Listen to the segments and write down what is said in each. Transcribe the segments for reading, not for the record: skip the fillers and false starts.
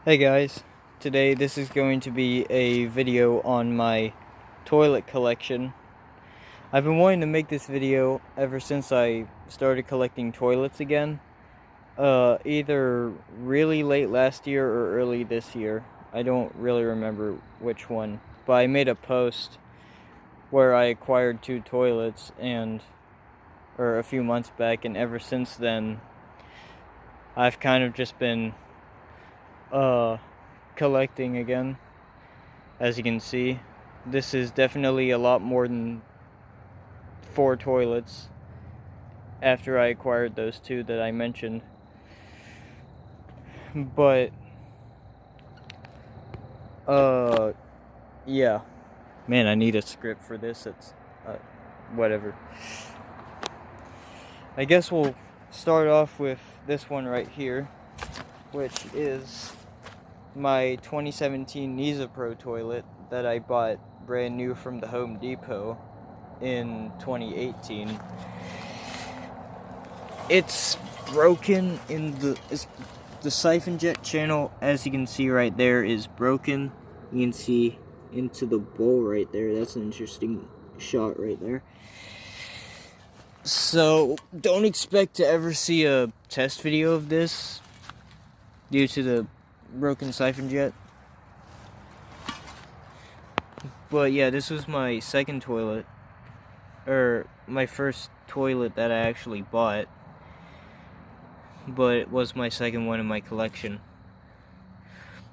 Hey guys, today this is going to be a video on my toilet collection. I've been wanting to make this video ever since I started collecting toilets again. Either really late last year or early this year. I don't really remember which one, but I made a post where I acquired 2 toilets or a few months back, and ever since then I've kind of just been collecting again. As you can see, this is definitely a lot more than 4 toilets after I acquired those 2 that I mentioned. But yeah, man, I need a script for this. It's whatever. I guess we'll start off with this one right here, which is my 2017 Nisa Pro toilet that I bought brand new from the Home Depot in 2018. It's broken in the siphon jet channel, as you can see right there, is broken. You can see into the bowl right there. That's an interesting shot right there. So don't expect to ever see a test video of this due to the broken siphon jet. But yeah, this was my second toilet, or my first toilet that I actually bought, but it was my second one in my collection.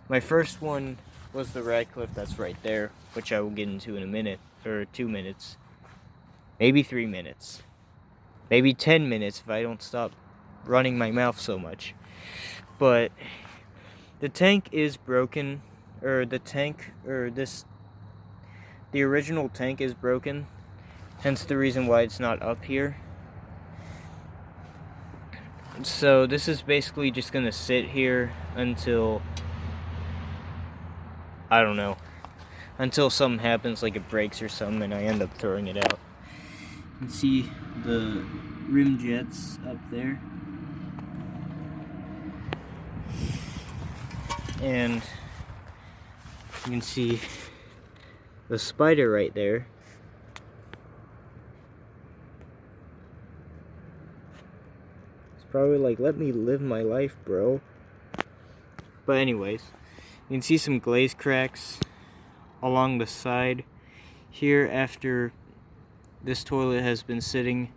My first one was the Radcliffe that's right there, which I will get into in a minute, or 2 minutes, maybe 3 minutes, maybe 10 minutes if I don't stop running my mouth so much. But the tank is broken, or the original tank is broken, hence the reason why it's not up here. So this is basically just gonna sit here until, I don't know, until something happens, like it breaks or something, and I end up throwing it out. You can see the rim jets up there. And you can see the spider right there. It's probably like, let me live my life, bro. But anyways, you can see some glaze cracks along the side here after this toilet has been sitting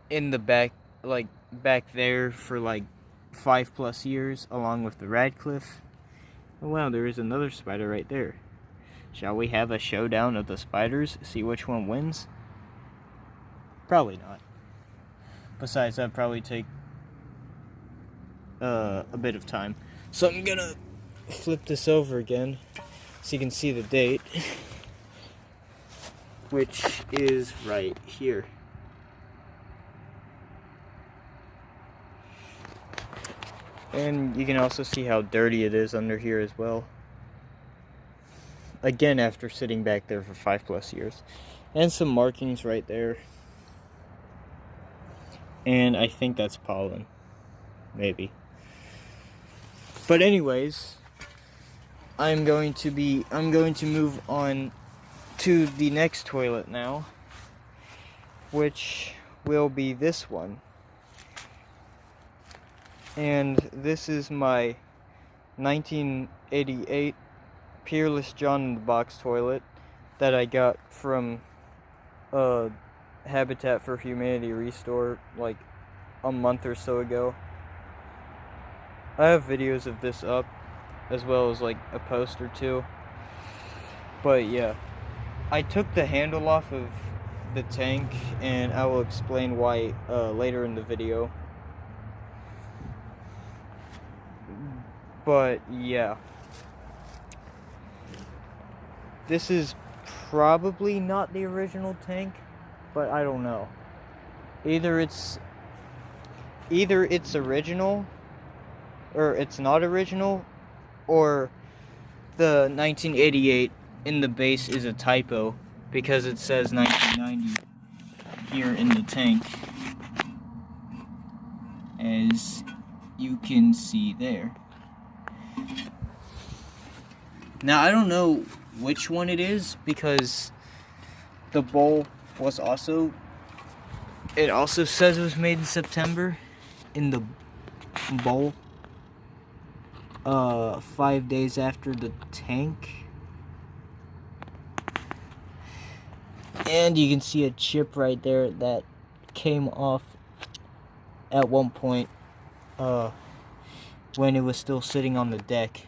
in the back, like back there, for like 5+ years, along with the Radcliffe. Oh wow, there is another spider right there. Shall we have a showdown of the spiders? See which one wins? Probably not. Besides, that'd probably take a bit of time. So I'm gonna flip this over again so you can see the date, which is right here. And you can also see how dirty it is under here as well. Again, after sitting back there for 5+ years. And some markings right there. And I think that's pollen. Maybe. But anyways, I'm going to move on to the next toilet now, which will be this one. And this is my 1988 Peerless John in the box toilet that I got from Habitat for Humanity Restore like a month or so ago. I have videos of this up, as well as like a post or 2. But yeah, I took the handle off of the tank, and I will explain why later in the video. But yeah, this is probably not the original tank, but I don't know. Either it's original, or it's not original, or the 1988 in the base is a typo, because it says 1990 here in the tank, as you can see there. Now, I don't know which one it is because the bowl was also... It also says it was made in September in the bowl. 5 days after the tank. And you can see a chip right there that came off at one point when it was still sitting on the deck,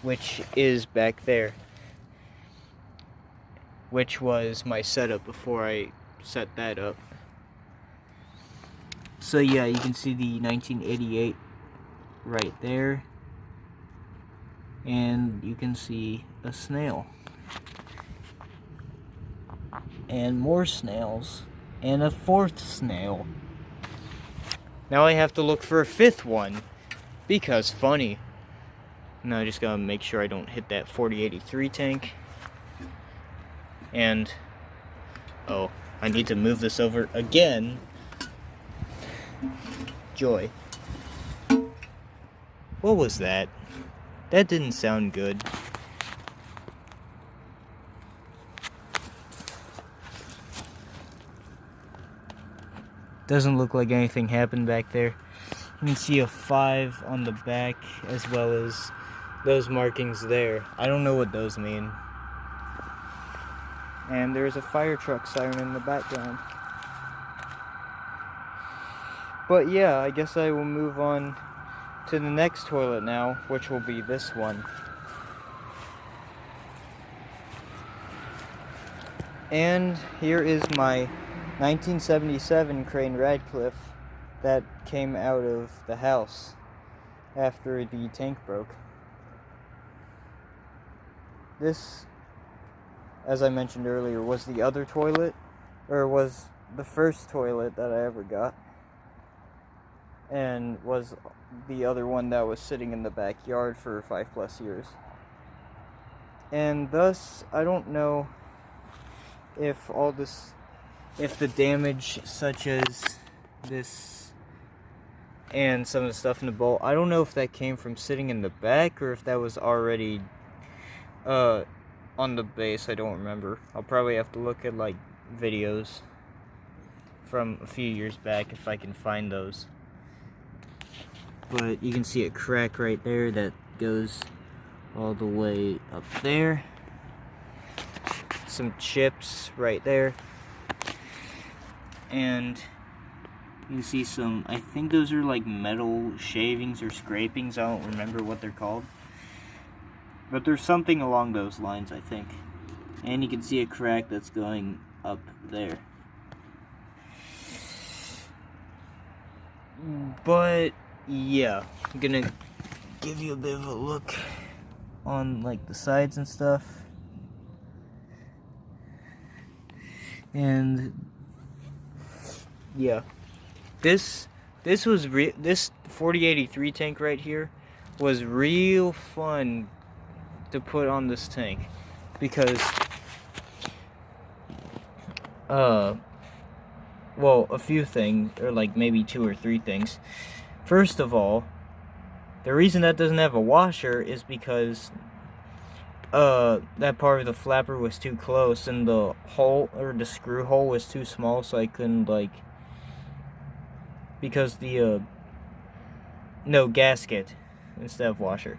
which is back there, which was my setup before I set that up. So yeah, you can see the 1988 right there, and you can see a snail and more snails and a fourth snail. Now I have to look for a fifth one because funny. Now I just gotta make sure I don't hit that 4083 tank. And oh, I need to move this over again. Joy. What was that? That didn't sound good. Doesn't look like anything happened back there. You can see a 5 on the back as well as those markings there. I don't know what those mean. And there's a fire truck siren in the background. But yeah, I guess I will move on to the next toilet now, which will be this one. And here is my 1977 Crane Radcliffe that came out of the house after the tank broke. This, as I mentioned earlier, was the other toilet, or was the first toilet that I ever got, and was the other one that was sitting in the backyard for 5+ years. And thus, I don't know if the damage such as this and some of the stuff in the bowl, I don't know if that came from sitting in the back or if that was already on the base. I don't remember. I'll probably have to look at like videos from a few years back if I can find those. But you can see a crack right there that goes all the way up there. Some chips right there. And you can see some, I think those are like metal shavings or scrapings. I don't remember what they're called. But there's something along those lines, I think. And you can see a crack that's going up there. But yeah, I'm gonna give you a bit of a look on like the sides and stuff. And yeah, this 4083 tank right here was real fun to put on this tank because well, a few things, or like maybe 2 or 3 things. First of all, the reason that doesn't have a washer is because that part of the flapper was too close and the hole, or the screw hole, was too small, so I couldn't like, because the no, gasket instead of washer.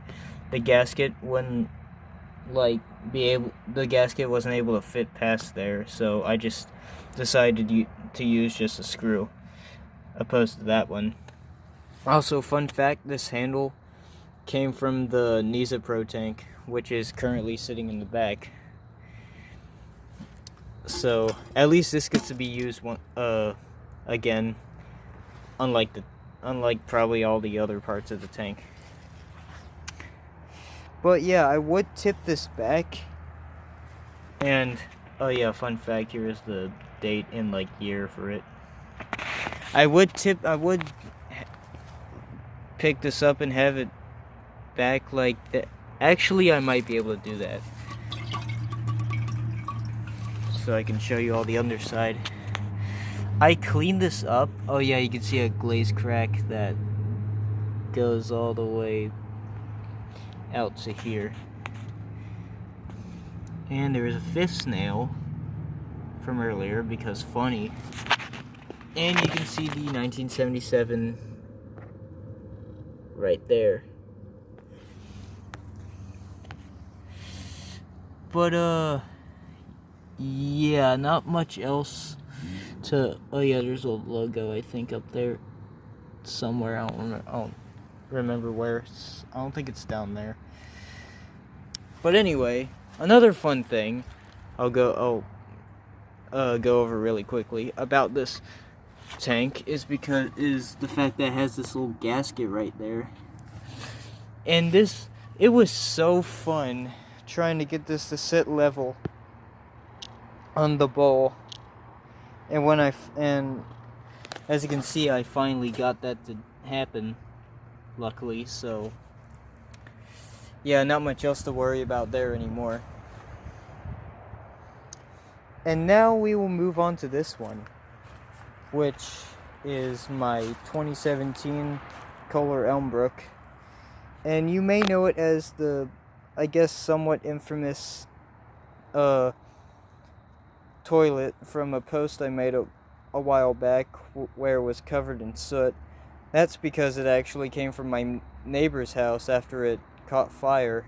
The gasket wouldn't like the gasket wasn't able to fit past there, so I just decided to use just a screw opposed to that one. Also, fun fact, this handle came from the Nisa Pro tank, which is currently sitting in the back. So at least this gets to be used again, unlike probably all the other parts of the tank. But yeah, I would tip this back. And oh yeah, fun fact, here is the date and like year for it. I would pick this up and have it back like that. Actually, I might be able to do that, so I can show you all the underside. I cleaned this up. Oh yeah, you can see a glaze crack that goes all the way out to here. And there is a fifth snail from earlier because funny. And you can see the 1977 right there. But yeah, not much else to. Oh yeah, there's a logo I think up there somewhere. I don't remember where. I don't think it's down there. But anyway, another fun thing I'll go over really quickly about this tank is the fact that it has this little gasket right there. And it was so fun trying to get this to sit level on the bowl. And as you can see, I finally got that to happen, luckily. So yeah, not much else to worry about there anymore. And now we will move on to this one, which is my 2017 Kohler Elm Brook. And you may know it as the, I guess, somewhat infamous toilet from a post I made a while back where it was covered in soot. That's because it actually came from my neighbor's house after it caught fire.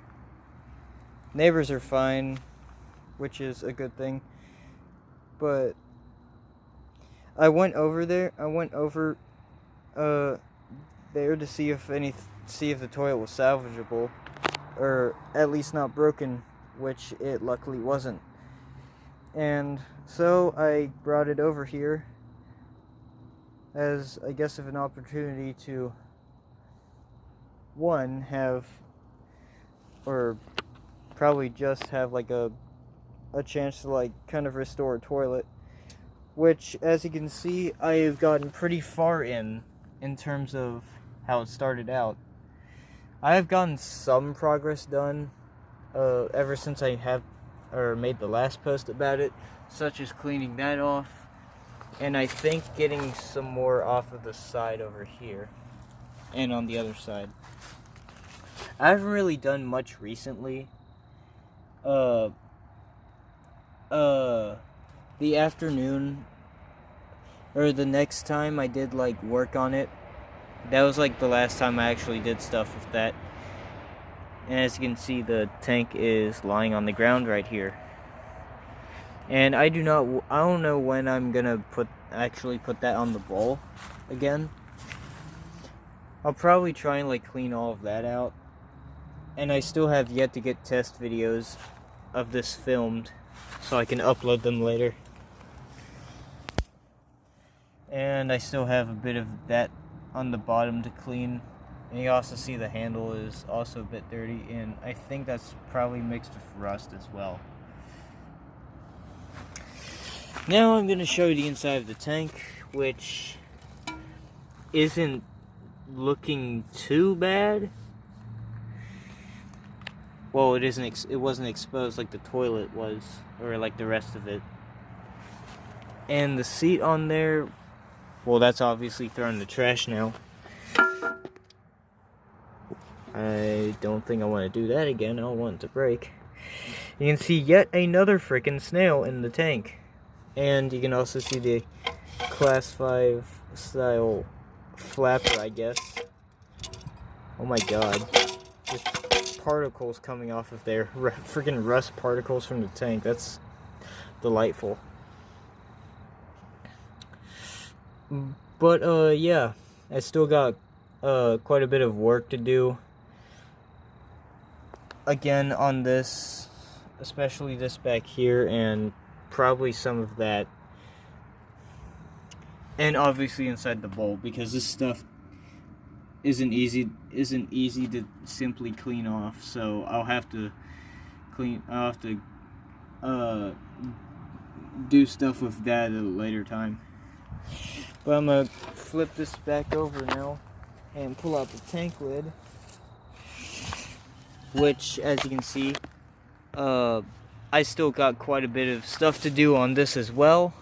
Neighbors are fine, which is a good thing. But I went over there to see if the toilet was salvageable, or at least not broken, which it luckily wasn't. And so I brought it over here as, I guess, of an opportunity to have, or probably just have like a chance to like kind of restore a toilet, which, as you can see, I have gotten pretty far in terms of how it started out. I have gotten some progress done ever since I made the last post about it, such as cleaning that off, and I think getting some more off of the side over here and on the other side. I haven't really done much recently. The afternoon, or the next time I did like work on it, that was like the last time I actually did stuff with that. And as you can see, the tank is lying on the ground right here. And I don't know when I'm gonna actually put that on the bowl again. I'll probably try and like clean all of that out. And I still have yet to get test videos of this filmed, so I can upload them later. And I still have a bit of that on the bottom to clean. And you also see the handle is also a bit dirty, and I think that's probably mixed with rust as well. Now I'm going to show you the inside of the tank, which isn't looking too bad. Well, it wasn't exposed like the toilet was, or like the rest of it. And the seat on there, well, that's obviously thrown in the trash now. I don't think I want to do that again. I don't want it to break. You can see yet another freaking snail in the tank. And you can also see the Class 5 style flapper, I guess. Oh my god. There's particles coming off of there. Freaking rust particles from the tank. That's delightful. But, yeah. I still got quite a bit of work to do. Again, on this, especially this back here, and probably some of that, and obviously inside the bowl, because this stuff isn't easy to simply clean off. So I'll have to do stuff with that at a later time. But I'm gonna flip this back over now and pull out the tank lid, which, as you can see, I still got quite a bit of stuff to do on this as well.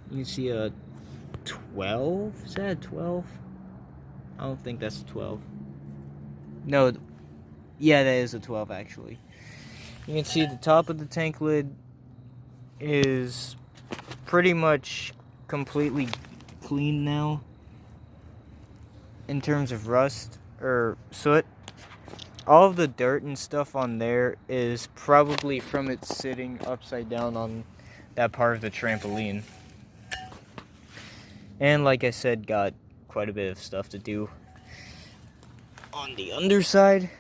You can see a 12? Is that a 12? I don't think that's a 12. No, yeah, that is a 12 actually. You can see the top of the tank lid is pretty much completely clean now in terms of rust or soot. All of the dirt and stuff on there is probably from it sitting upside down on that part of the trampoline. And like I said, got quite a bit of stuff to do on the underside.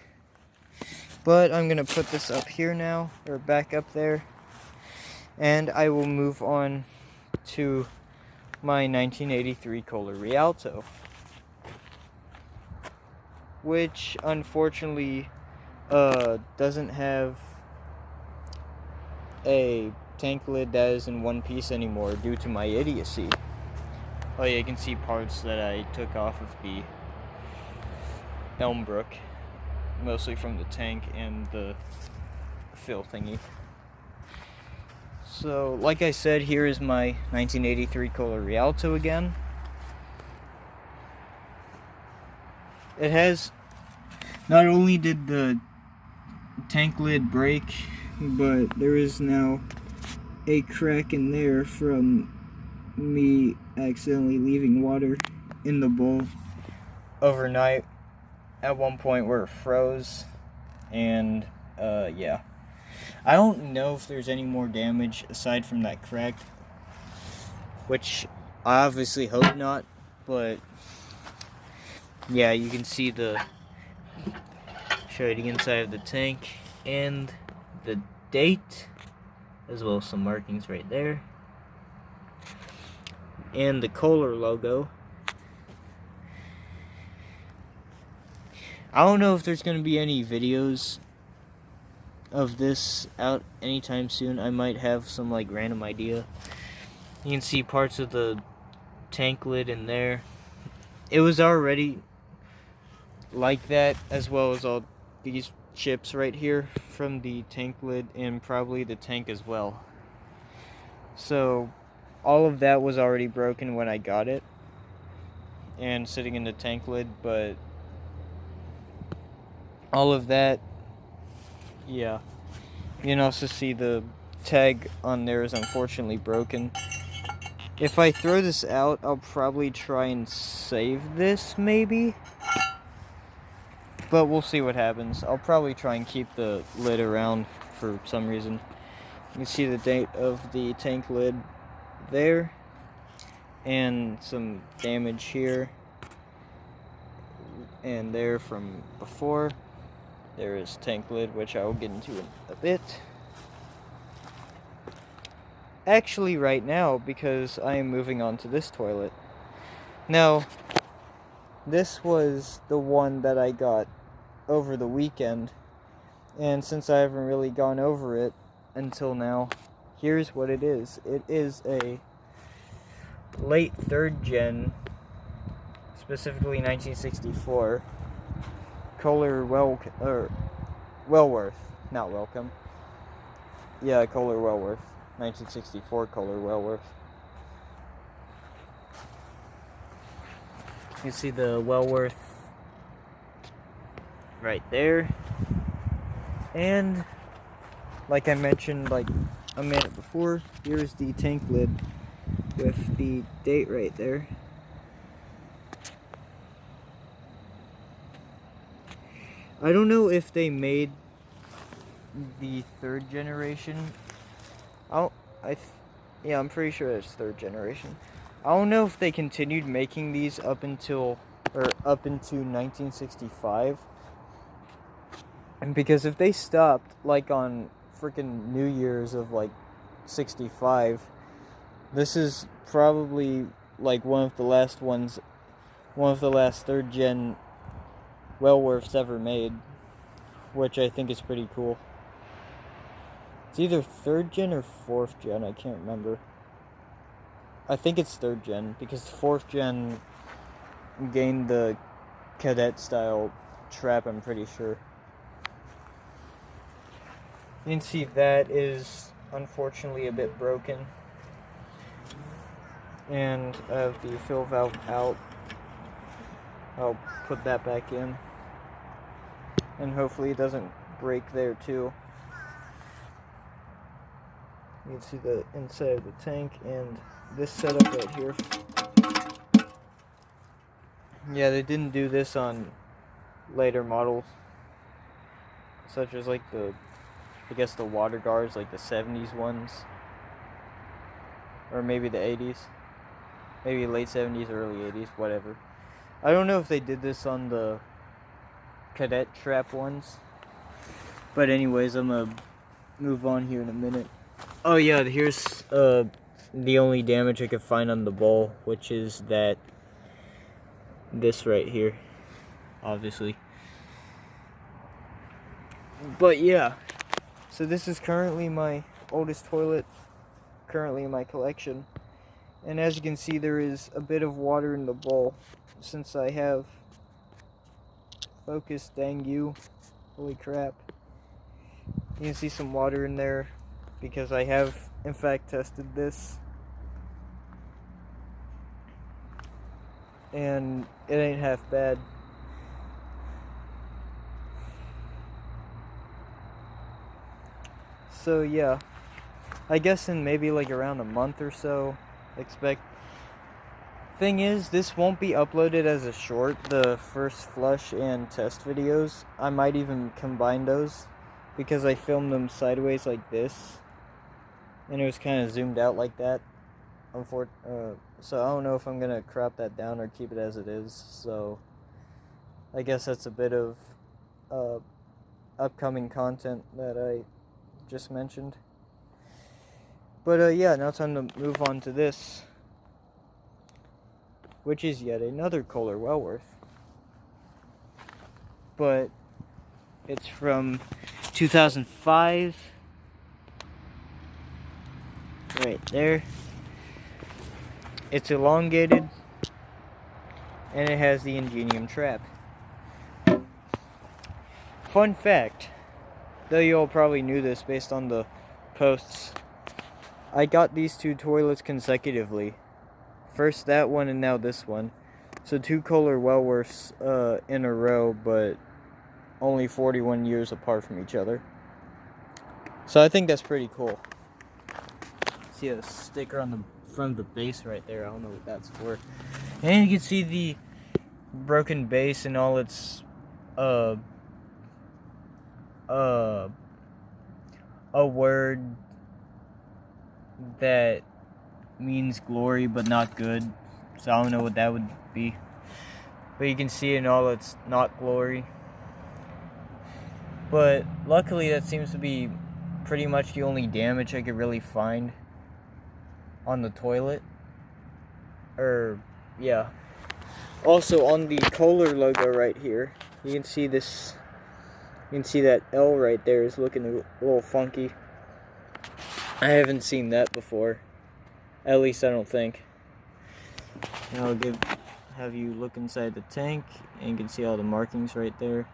But I'm going to put this up here now, or back up there. And I will move on to my 1983 Kohler Rialto, which unfortunately doesn't have a tank lid that is in one piece anymore due to my idiocy. Oh yeah, you can see parts that I took off of the Elm Brook, mostly from the tank and the fill thingy. So, like I said, here is my 1983 Kohler Rialto again. It has, not only did the tank lid break, but there is now a crack in there from me accidentally leaving water in the bowl overnight at one point where it froze. And yeah, I don't know if there's any more damage aside from that crack, which I obviously hope not, but yeah, you can see show you the inside of the tank and the date, as well as some markings right there, and the Kohler logo. I don't know if there's going to be any videos of this out anytime soon. I might have some like random idea. You can see parts of the tank lid in there. It was already like that, as well as all these chips right here from the tank lid and probably the tank as well. So all of that was already broken when I got it and sitting in the tank lid, but all of that, yeah. You can also see the tag on there is unfortunately broken. If I throw this out, I'll probably try and save this, maybe. But we'll see what happens. I'll probably try and keep the lid around for some reason. You can see the date of the tank lid there. And some damage here. And there from before. There is tank lid, which I will get into in a bit. Actually, right now, because I am moving on to this toilet. Now, this was the one that I got over the weekend, and since I haven't really gone over it until now, here's what it is. It is a late 3rd gen, specifically 1964, Kohler Wellworth, not Welcome. Yeah, Kohler Wellworth, 1964 Kohler Wellworth. You can see the Wellworth right there, and like I mentioned like a minute before, here's the tank lid with the date right there. I don't know if they made the 3rd generation. Yeah, I'm pretty sure it's 3rd generation. I don't know if they continued making these up into 1965. And because if they stopped like on freaking New Year's of like 65, this is probably like one of the last 3rd gen Wellworths ever made, which I think is pretty cool. It's either 3rd gen or 4th gen, I can't remember. I think it's 3rd gen, because 4th gen gained the cadet style trap, I'm pretty sure. You can see that is unfortunately a bit broken. And I have the fill valve out. I'll put that back in. And hopefully it doesn't break there too. You can see the inside of the tank and this setup right here. Yeah, they didn't do this on later models, such as like the, I guess the water guards, like the 70s ones, or maybe the 80s, maybe late 70s, early 80s, whatever. I don't know if they did this on the cadet trap ones, but anyways, I'm gonna move on here in a minute. Oh yeah, here's the only damage I could find on the bowl, which is this right here, obviously. But yeah, so this is currently my oldest toilet, currently in my collection. And as you can see, there is a bit of water in the bowl, since I have, focus, dang you, holy crap. You can see some water in there, because I have, in fact, tested this. And it ain't half bad. So yeah, I guess in maybe like around a month or so, expect. Thing is, this won't be uploaded as a short, the first flush and test videos. I might even combine those, because I filmed them sideways like this, and it was kind of zoomed out like that. So I don't know if I'm gonna crop that down or keep it as it is. So I guess that's a bit of upcoming content that I just mentioned. But yeah, now it's time to move on to this, which is yet another Kohler Wellworth. But it's from 2005. Right there. It's elongated, and it has the ingenium trap. Fun fact, though you all probably knew this based on the posts, I got these two toilets consecutively. First that one and now this one. So 2 Kohler Wellworths in a row, but only 41 years apart from each other. So I think that's pretty cool. See a sticker on the front of the base right there. I don't know what that's for. And you can see the broken base and all its a word that means glory but not good. So I don't know what that would be. But you can see in all its not glory. But luckily that seems to be pretty much the only damage I could really find on the toilet. Yeah. Also on the Kohler logo right here, you can see this. You can see that L right there is looking a little funky. I haven't seen that before. At least I don't think. Now I'll have you look inside the tank, and you can see all the markings right there.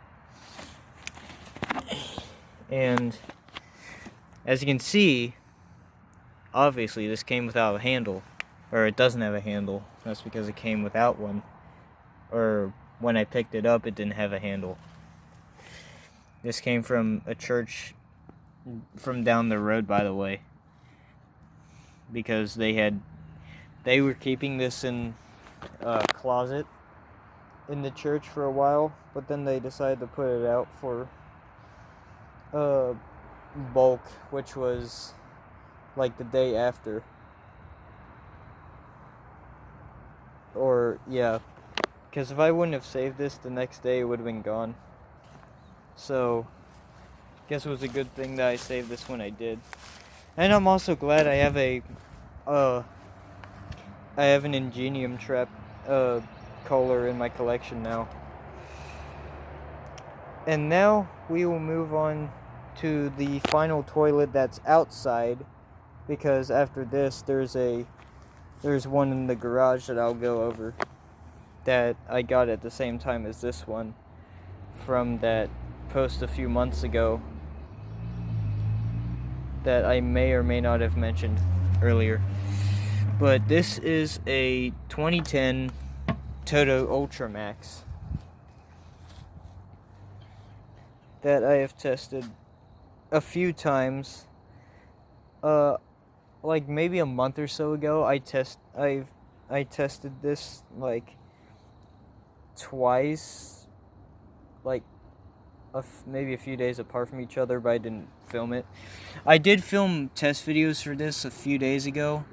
And as you can see, obviously this came without a handle, or it doesn't have a handle. That's because it came without one, or when I picked it up it didn't have a handle. This came from a church from down the road, by the way, because they were keeping this in a closet in the church for a while, but then they decided to put it out for bulk, which was like the day after. Or yeah, because if I wouldn't have saved this the next day, it would have been gone. So guess it was a good thing that I saved this when I did. And I'm also glad I have an ingenium trap Kohler in my collection now. And now we will move on to the final toilet that's outside, because after this there's one in the garage that I'll go over that I got at the same time as this one from that post a few months ago that I may or may not have mentioned earlier. But this is a 2010 Toto Ultra X that I have tested a few times. like maybe a month or so ago, I tested this like twice, like maybe a few days apart from each other, but I didn't film it. I did film test videos for this a few days ago,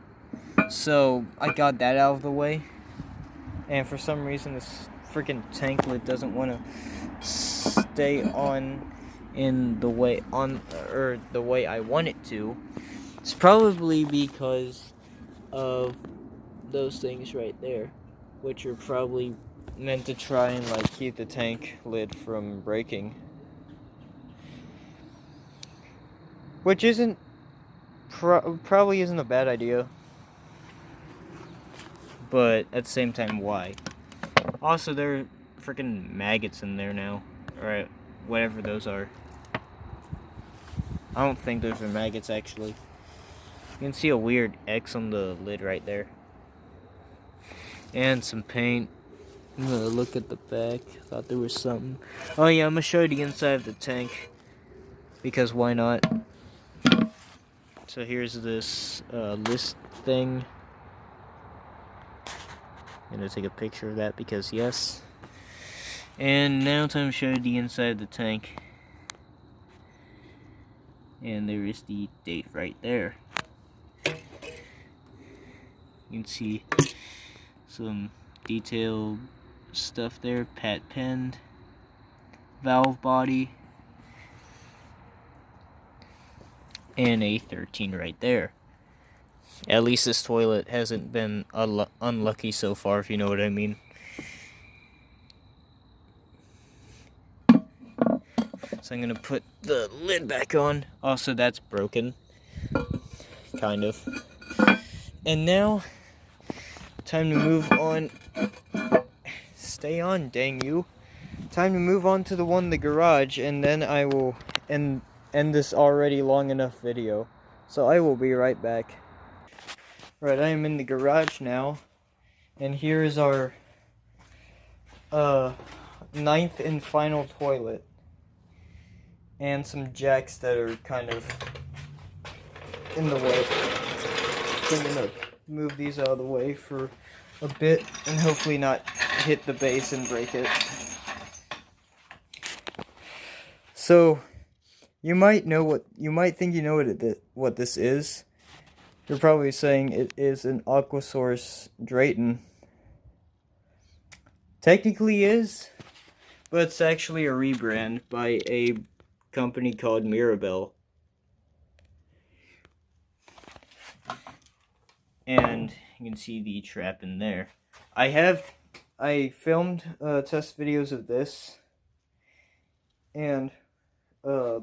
so I got that out of the way. And for some reason, this freaking tank lid doesn't want to stay on in the way the way I want it to. It's probably because of those things right there, which are probably meant to try and like keep the tank lid from breaking, which isn't probably isn't a bad idea, but at the same time, why? Also, there are freaking maggots in there now, or whatever those are. I don't think those are maggots, actually. You can see a weird X on the lid right there. And some paint. I'm gonna look at the back. Thought there was something. Oh yeah, I'm gonna show you the inside of the tank, because why not? So here's this list thing. I'm gonna take a picture of that because yes. And now time to show you the inside of the tank. And there is the date right there. You can see some detailed stuff there. Pat penned, valve body, and a 13 right there. At least this toilet hasn't been unlucky so far, if you know what I mean. So I'm gonna put the lid back on. Also, that's broken. Kind of. And now, time to move on. Stay on, dang you. Time to move on to the one in the garage, and then I will end this already long enough video. So I will be right back. Right, I am in the garage now, and here is our 9th and final toilet. And some jacks that are kind of in the way. So I'm gonna move these out of the way for a bit and hopefully not hit the base and break it. So you might think you know what this is. You're probably saying it is an Aquasource Drayton. Technically is, but it's actually a rebrand by a company called Mirabel. And you can see the trap in there. I filmed test videos of this, and I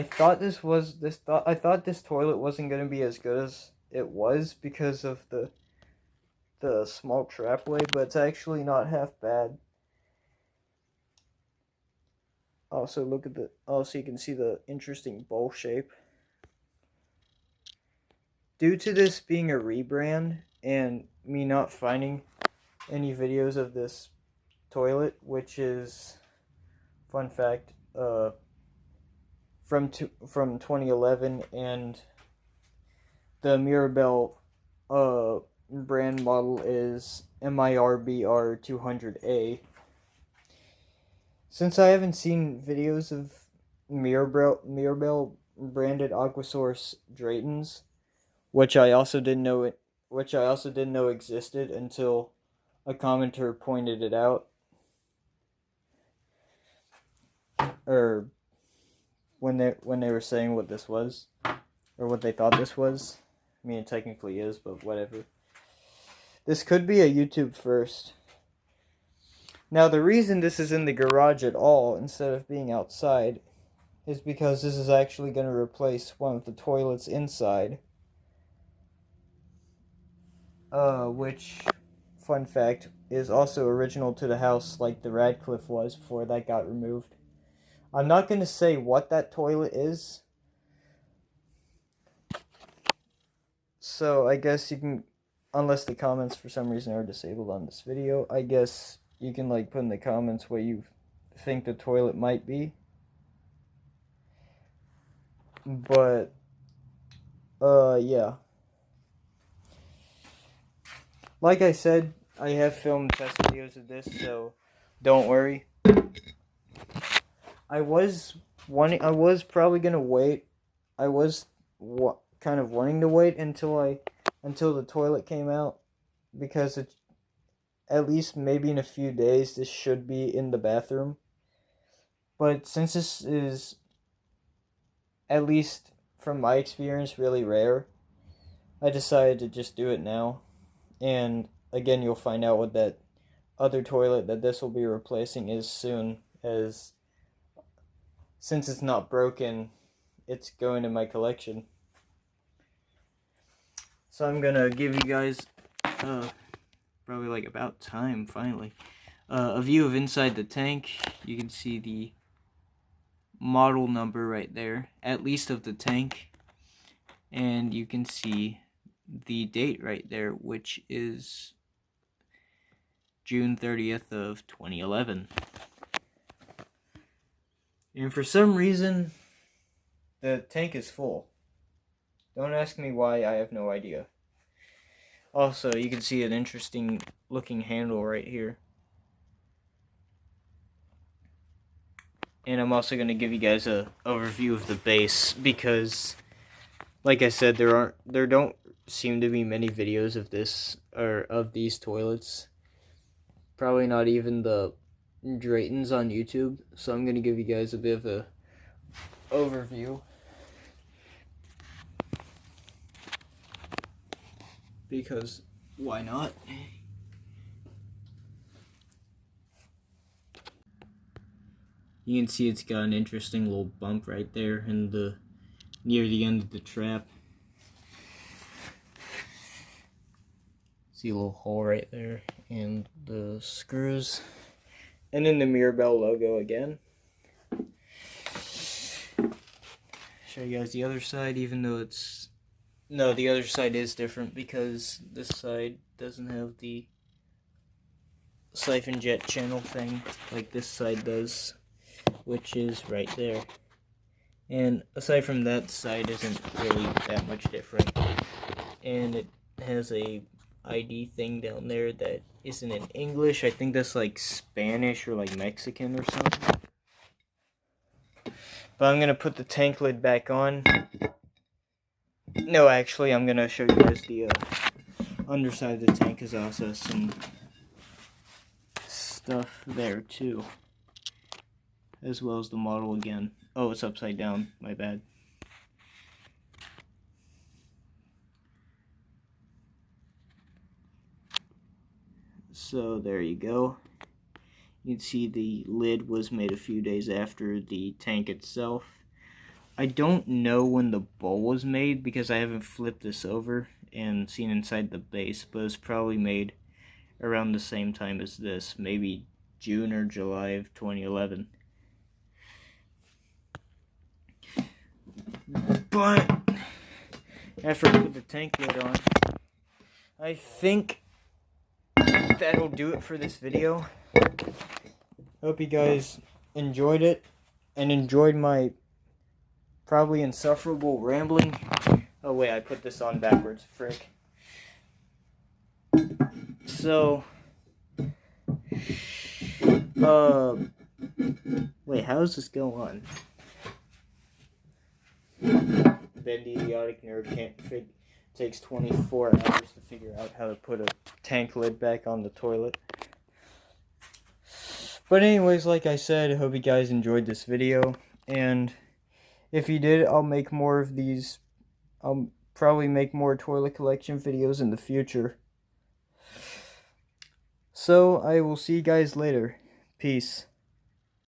thought this toilet wasn't gonna be as good as it was because of the small trapway, but it's actually not half bad. Also, you can see the interesting bowl shape. Due to this being a rebrand and me not finding any videos of this toilet, which is, fun fact, from 2011, and the Mirabel brand model is MIRBR 200A. Since I haven't seen videos of Mirabel branded Aquasource Draytons, which I also didn't know existed until a commenter pointed it out, or when they were saying what this was, or what they thought this was. I mean, it technically is, but whatever. This could be a YouTube first. Now, the reason this is in the garage at all instead of being outside is because this is actually going to replace one of the toilets inside. Which, fun fact, is also original to the house, like the Radcliffe was before that got removed. I'm not going to say what that toilet is. So I guess you can, unless the comments for some reason are disabled on this video, I guess you can like put in the comments what you think the toilet might be. But Yeah. Like I said, I have filmed test videos of this, so don't worry. I was probably gonna wait. I was kind of wanting to wait until the toilet came out, because it, at least maybe in a few days, this should be in the bathroom. But since this is, at least from my experience, really rare, I decided to just do it now. And again, you'll find out what that other toilet that this will be replacing is soon, as since it's not broken, it's going in my collection. So I'm gonna give you guys, probably like about time finally, a view of inside the tank. You can see the model number right there, at least of the tank, and you can see the date right there, which is June 30th of 2011. And for some reason, the tank is full. Don't ask me why, I have no idea. Also, you can see an interesting looking handle right here. And I'm also going to give you guys a overview of the base, because like I said, there don't seem to be many videos of this, or of these toilets. Probably not even the Draytons on YouTube. So I'm going to give you guys a bit of a overview, because why not? You can see it's got an interesting little bump right there in the near the end of the trap. See a little hole right there, and the screws, and then the Mirabel logo again. Show you guys the other side, even though it's, no, the other side is different, because this side doesn't have the siphon jet channel thing like this side does, which is right there. And aside from that, side isn't really that much different. And it has a ID thing down there that isn't in English. I think that's like Spanish or like Mexican or something. But I'm gonna put the tank lid back on. No, actually, I'm gonna show you guys the underside of the tank, is also some stuff there too, as well as the model again. Oh, it's upside down, my bad. So there you go. You can see the lid was made a few days after the tank itself. I don't know when the bowl was made, because I haven't flipped this over and seen inside the base, but it's probably made around the same time as this, maybe June or July of 2011. But after I put the tank lid on, I think that'll do it for this video. Hope you guys enjoyed it, and enjoyed my probably insufferable rambling. Oh wait, I put this on backwards, frick. So, wait, how does this go on? Then the idiotic nerd takes 24 hours to figure out how to put a tank lid back on the toilet. But anyways, like I said, I hope you guys enjoyed this video, and if you did, I'll make more of these. I'll probably make more toilet collection videos in the future. So I will see you guys later. Peace.